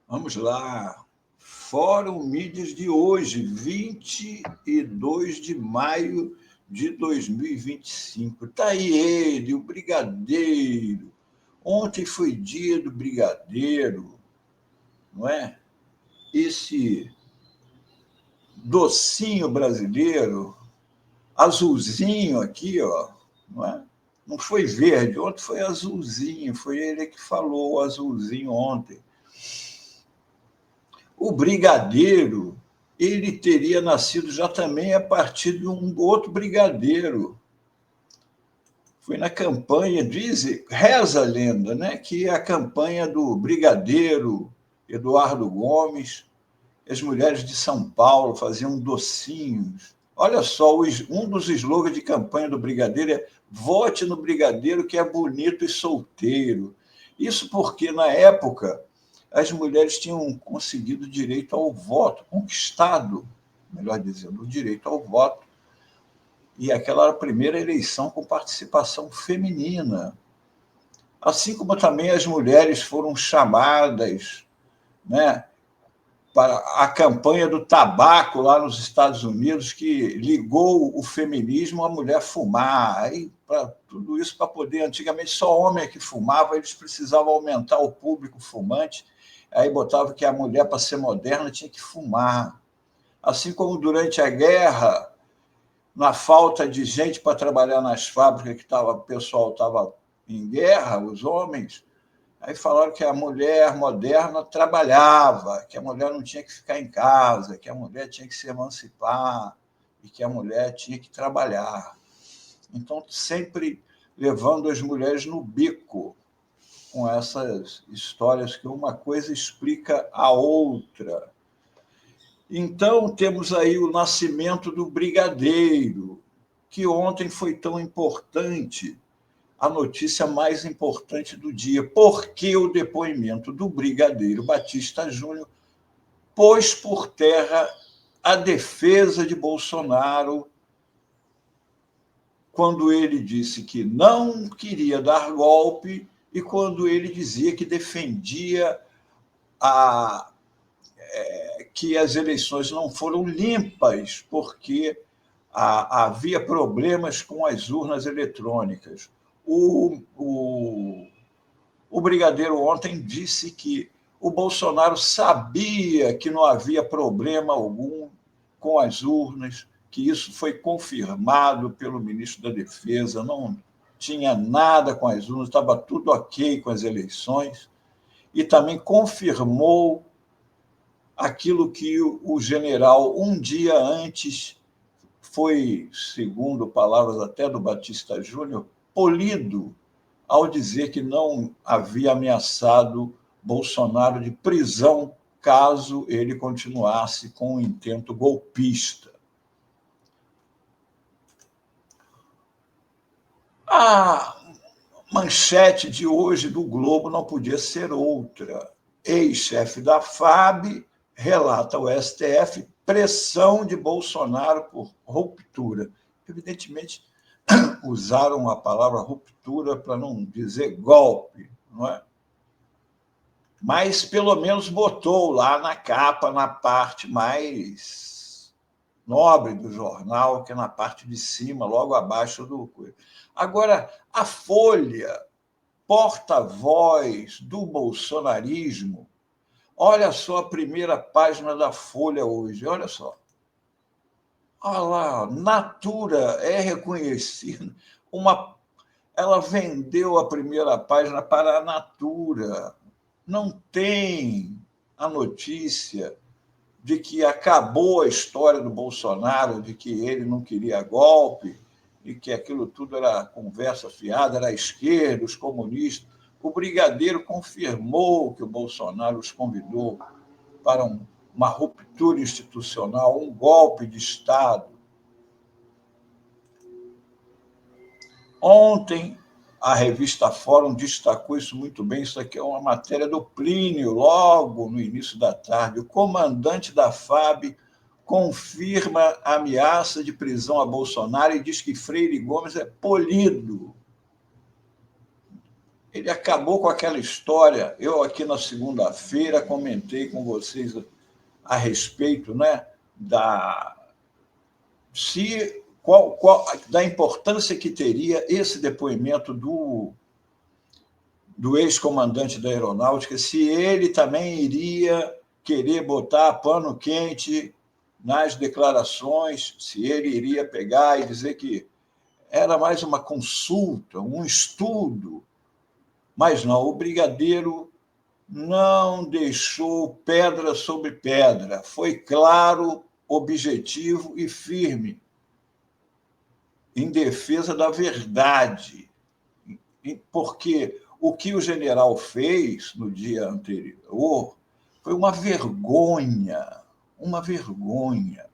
Vamos lá. Fórum Mídias de hoje, 22 de maio de 2025. Está aí ele, o Brigadeiro. Ontem foi dia do Brigadeiro, não é? Esse docinho brasileiro, azulzinho aqui, ó, não é? Não foi verde, ontem foi azulzinho, foi ele que falou o azulzinho ontem. O Brigadeiro, ele teria nascido já também a partir de um outro brigadeiro. Foi na campanha, reza a lenda, né, que é a campanha do Brigadeiro Eduardo Gomes, as mulheres de São Paulo faziam docinhos. Olha só, um dos slogans de campanha do Brigadeiro é vote no Brigadeiro que é bonito e solteiro. Isso porque, na época, as mulheres tinham conseguido direito ao voto, conquistado, melhor dizendo, o direito ao voto. E aquela era a primeira eleição com participação feminina. Assim como também as mulheres foram chamadas, né, para a campanha do tabaco lá nos Estados Unidos, que ligou o feminismo à mulher fumar. Aí, para tudo isso, para poder. Antigamente, só homem que fumava, eles precisavam aumentar o público fumante. Aí botava que a mulher, para ser moderna, tinha que fumar. Assim como durante a guerra, na falta de gente para trabalhar nas fábricas, que o pessoal estava em guerra, os homens, aí falaram que a mulher moderna trabalhava, que a mulher não tinha que ficar em casa, que a mulher tinha que se emancipar e que a mulher tinha que trabalhar. Então, sempre levando as mulheres no bico com essas histórias que uma coisa explica a outra. Então, temos aí o nascimento do Brigadeiro, que ontem foi tão importante, a notícia mais importante do dia, porque o depoimento do Brigadeiro Batista Júnior pôs por terra a defesa de Bolsonaro quando ele disse que não queria dar golpe e quando ele dizia que defendia que as eleições não foram limpas porque havia problemas com as urnas eletrônicas. O Brigadeiro ontem disse que o Bolsonaro sabia que não havia problema algum com as urnas, que isso foi confirmado pelo ministro da Defesa, não tinha nada com as urnas, estava tudo ok com as eleições, e também confirmou aquilo que o general, um dia antes, foi, segundo palavras até do Batista Júnior, polido ao dizer que não havia ameaçado Bolsonaro de prisão caso ele continuasse com o intento golpista. A manchete de hoje do Globo não podia ser outra. Ex-chefe da FAB relata ao STF pressão de Bolsonaro por ruptura. Evidentemente, usaram a palavra ruptura para não dizer golpe, não é? Mas pelo menos botou lá na capa, na parte mais nobre do jornal, que é na parte de cima, logo abaixo do. Agora, a Folha, porta-voz do bolsonarismo, olha só a primeira página da Folha hoje, olha só. Olha lá, Natura é reconhecida. Ela vendeu a primeira página para a Natura. Não tem a notícia de que acabou a história do Bolsonaro, de que ele não queria golpe, e que aquilo tudo era conversa fiada, era a esquerda, os comunistas. O Brigadeiro confirmou que o Bolsonaro os convidou para uma ruptura institucional, um golpe de Estado. Ontem, a revista Fórum destacou isso muito bem. Isso aqui é uma matéria do Plínio, logo no início da tarde. O comandante da FAB confirma a ameaça de prisão a Bolsonaro e diz que Freire Gomes é polido. ele acabou com aquela história. Eu, aqui na segunda-feira, comentei com vocês a respeito, né, da importância que teria esse depoimento do ex-comandante da Aeronáutica, se ele também iria querer botar pano quente nas declarações, se ele iria pegar e dizer que era mais uma consulta, um estudo. Mas não, o brigadeiro não deixou pedra sobre pedra, foi claro, objetivo e firme em defesa da verdade, porque o que o general fez no dia anterior foi uma vergonha, uma vergonha.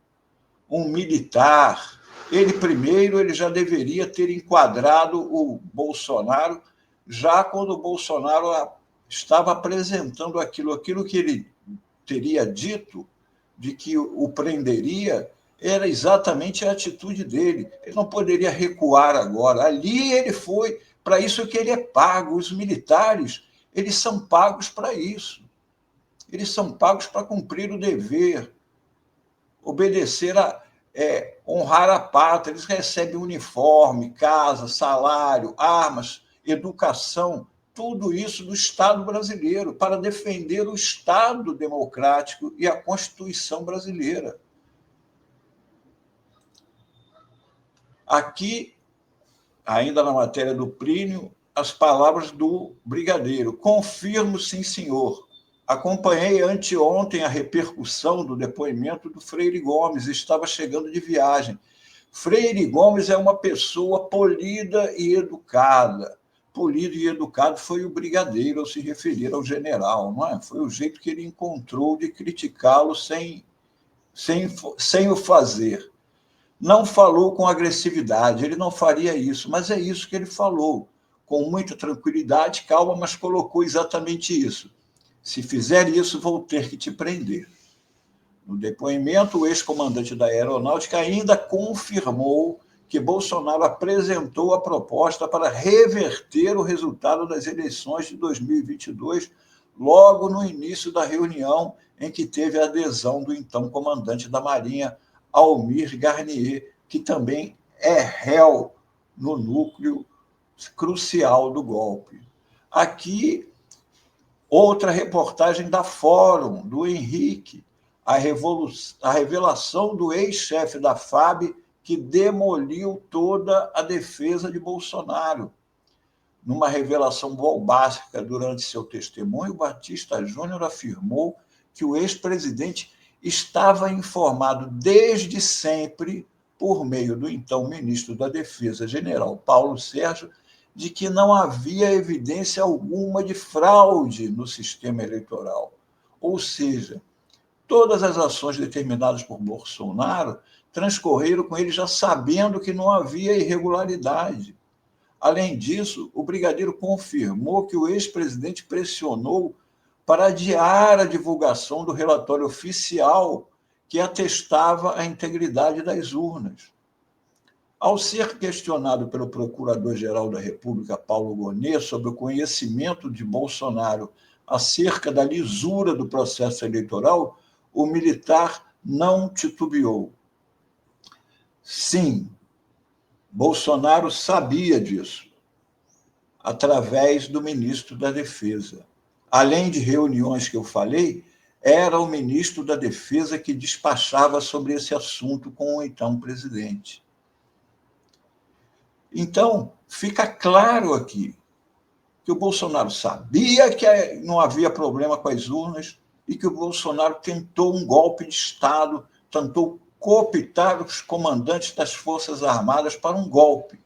Um militar, ele já deveria ter enquadrado o Bolsonaro, já quando o Bolsonaro estava apresentando aquilo que ele teria dito, de que o prenderia, era exatamente a atitude dele. Ele não poderia recuar agora. Ali ele foi, para isso que ele é pago. Os militares, eles são pagos para isso. Eles são pagos para cumprir o dever, obedecer honrar a pátria. Eles recebem uniforme, casa, salário, armas, educação, tudo isso do Estado brasileiro, para defender o Estado democrático e a Constituição brasileira. Aqui, ainda na matéria do Plínio, as palavras do brigadeiro. Confirmo, sim, senhor. Acompanhei anteontem a repercussão do depoimento do Freire Gomes, estava chegando de viagem. Freire Gomes é uma pessoa polida e educada. Polido e educado foi o brigadeiro ao se referir ao general, não é? Foi o jeito que ele encontrou de criticá-lo sem o fazer. Não falou com agressividade, ele não faria isso, mas é isso que ele falou, com muita tranquilidade, calma, mas colocou exatamente isso. Se fizer isso, vou ter que te prender. No depoimento, o ex-comandante da Aeronáutica ainda confirmou que Bolsonaro apresentou a proposta para reverter o resultado das eleições de 2022, logo no início da reunião em que teve a adesão do então comandante da Marinha, Almir Garnier, que também é réu no núcleo crucial do golpe. Aqui, outra reportagem da Fórum, do Henrique, a revelação do ex-chefe da FAB que demoliu toda a defesa de Bolsonaro. Numa revelação bombástica durante seu testemunho, Batista Júnior afirmou que o ex-presidente estava informado desde sempre, por meio do então ministro da Defesa, general Paulo Sérgio, de que não havia evidência alguma de fraude no sistema eleitoral. Ou seja, todas as ações determinadas por Bolsonaro transcorreram com ele já sabendo que não havia irregularidade. Além disso, o brigadeiro confirmou que o ex-presidente pressionou para adiar a divulgação do relatório oficial que atestava a integridade das urnas. Ao ser questionado pelo Procurador-Geral da República, Paulo Gonet, sobre o conhecimento de Bolsonaro acerca da lisura do processo eleitoral, o militar não titubeou. Sim, Bolsonaro sabia disso, através do ministro da Defesa. Além de reuniões que eu falei, era o ministro da Defesa que despachava sobre esse assunto com o então presidente. Então, fica claro aqui que o Bolsonaro sabia que não havia problema com as urnas e que o Bolsonaro tentou um golpe de Estado, tentou cooptar os comandantes das Forças Armadas para um golpe.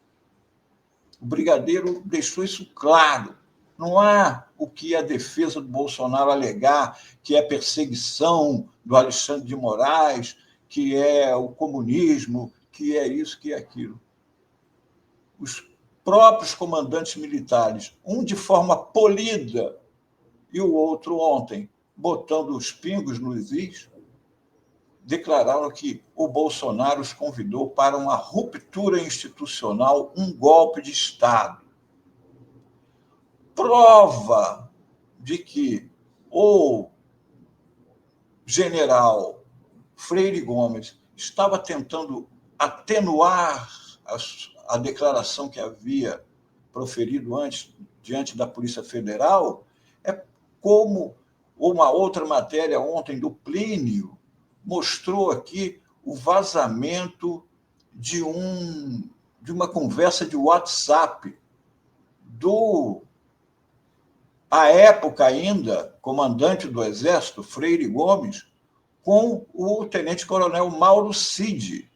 O brigadeiro deixou isso claro. Não há o que a defesa do Bolsonaro alegar, que é perseguição do Alexandre de Moraes, que é o comunismo, que é isso, que é aquilo. Os próprios comandantes militares, um de forma polida e o outro ontem, botando os pingos nos is, declararam que o Bolsonaro os convidou para uma ruptura institucional, um golpe de Estado. prova de que o general Freire Gomes estava tentando atenuar a declaração que havia proferido antes diante da Polícia Federal, é como uma outra matéria ontem do Plínio mostrou aqui o vazamento de uma conversa de WhatsApp do, à época ainda, comandante do Exército, Freire Gomes, com o tenente-coronel Mauro Cid.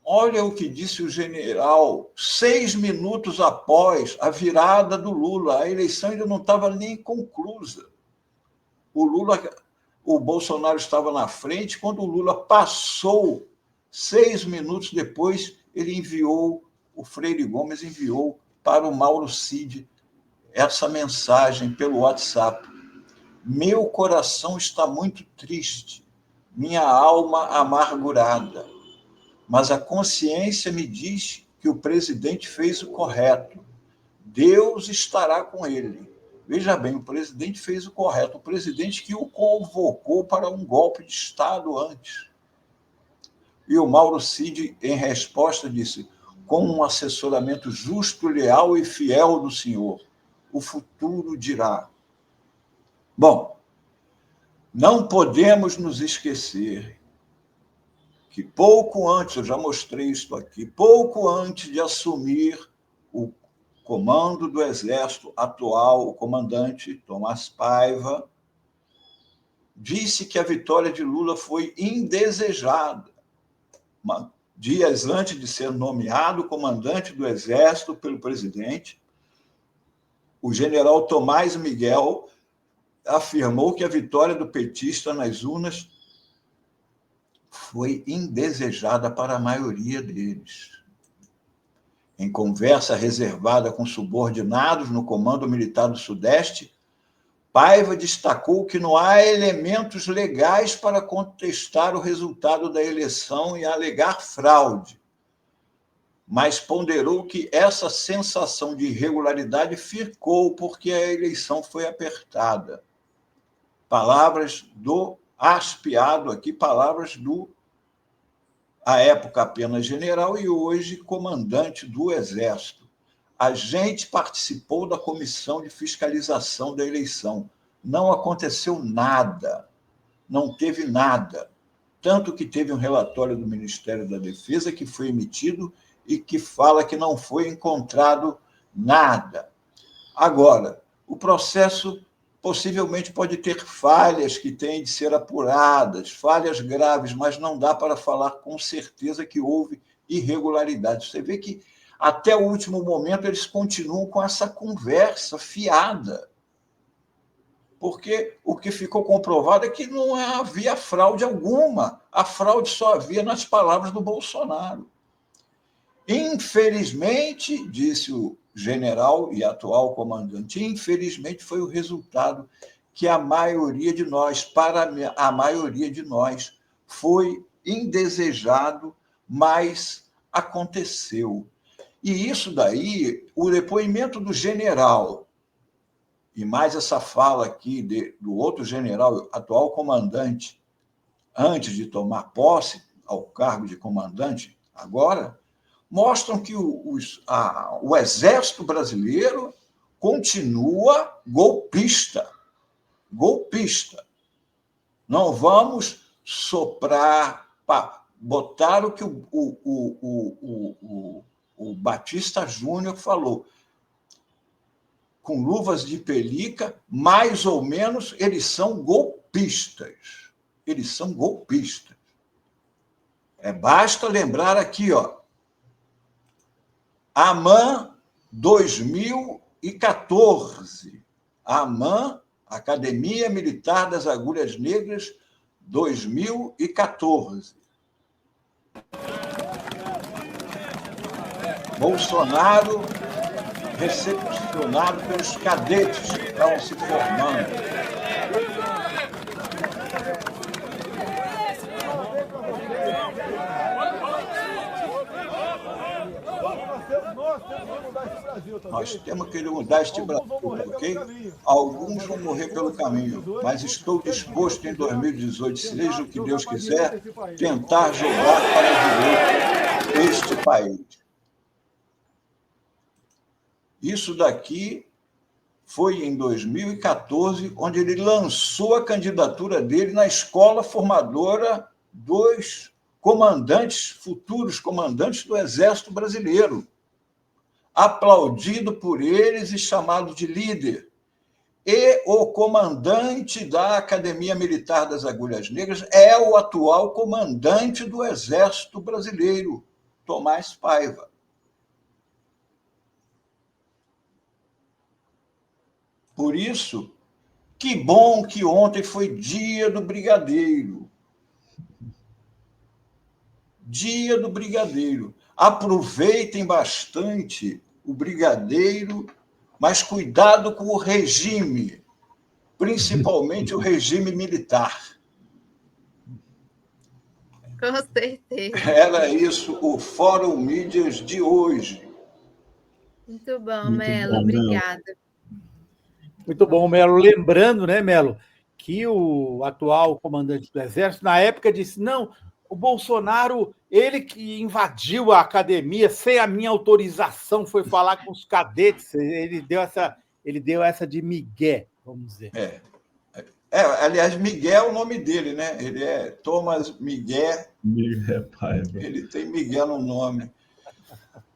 Olha o que disse o general 6 minutos após a virada do Lula. A eleição ainda não estava nem conclusa. O Bolsonaro estava na frente. Quando o Lula passou, 6 minutos depois, o Freire Gomes enviou para o Mauro Cid essa mensagem pelo WhatsApp. Meu coração está muito triste, minha alma amargurada, mas a consciência me diz que o presidente fez o correto. Deus estará com ele. Veja bem, o presidente fez o correto, o presidente que o convocou para um golpe de Estado antes. E o Mauro Cid, em resposta, disse: com um assessoramento justo, leal e fiel do senhor, o futuro dirá. Bom, não podemos nos esquecer que pouco antes, eu já mostrei isso aqui, pouco antes de assumir o comando do Exército atual, o comandante Tomás Paiva disse que a vitória de Lula foi indesejada. Dias antes de ser nomeado comandante do Exército pelo presidente, o general Tomás Miguel afirmou que a vitória do petista nas urnas foi indesejada para a maioria deles. Em conversa reservada com subordinados no Comando Militar do Sudeste, Paiva destacou que não há elementos legais para contestar o resultado da eleição e alegar fraude, mas ponderou que essa sensação de irregularidade ficou porque a eleição foi apertada. Palavras do Aspiado aqui, palavras do, à época apenas general e hoje comandante do Exército. A gente participou da comissão de fiscalização da eleição. Não aconteceu nada, não teve nada. Tanto que teve um relatório do Ministério da Defesa que foi emitido e que fala que não foi encontrado nada. Agora, o processo possivelmente pode ter falhas que têm de ser apuradas, falhas graves, mas não dá para falar com certeza que houve irregularidade. Você vê que até o último momento eles continuam com essa conversa fiada, porque o que ficou comprovado é que não havia fraude alguma. A fraude só havia nas palavras do Bolsonaro. Infelizmente, disse o general e atual comandante, infelizmente foi o resultado que a maioria de nós, para a maioria de nós, foi indesejado, mas aconteceu. E isso daí, o depoimento do general, e mais essa fala aqui do outro general, atual comandante, antes de tomar posse ao cargo de comandante, agora, mostram que o Exército Brasileiro continua golpista. Golpista. Não vamos soprar, botar o que o Batista Júnior falou. Com luvas de pelica, mais ou menos, eles são golpistas. Eles são golpistas. Basta lembrar aqui, ó, AMAN 2014. AMAN, Academia Militar das Agulhas Negras, 2014. Bolsonaro recepcionado pelos cadetes que estavam se formando. Nós temos que mudar este Brasil, ok? Alguns vão morrer pelo caminho, mas estou disposto em 2018, seja o que Deus quiser, tentar jogar para a direita este país. Isso daqui foi em 2014, onde ele lançou a candidatura dele na escola formadora dos comandantes, futuros comandantes do Exército Brasileiro, aplaudido por eles e chamado de líder. E o comandante da Academia Militar das Agulhas Negras é o atual comandante do Exército Brasileiro, Tomás Paiva. Por isso, que bom que ontem foi dia do Brigadeiro. Dia do Brigadeiro. Aproveitem bastante o Brigadeiro, mas cuidado com o regime, principalmente o regime militar. Com certeza. Era isso o Fórum Mídias de hoje. Muito bom, Melo. Obrigada. Muito bom, Melo. Lembrando, né, Melo, que o atual comandante do Exército, na época, disse: não, o Bolsonaro, ele que invadiu a academia sem a minha autorização, foi falar com os cadetes, ele deu essa de migué, vamos dizer. Aliás, Miguel é o nome dele, né? Ele é Thomas Miguel. Miguel Paiva. Ele tem Miguel no nome.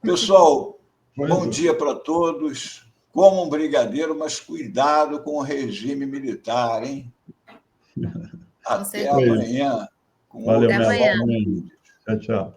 Pessoal, bom dia para todos. Como um brigadeiro, mas cuidado com o regime militar, hein? Até amanhã. Valeu, até amanhã. Tchau, tchau.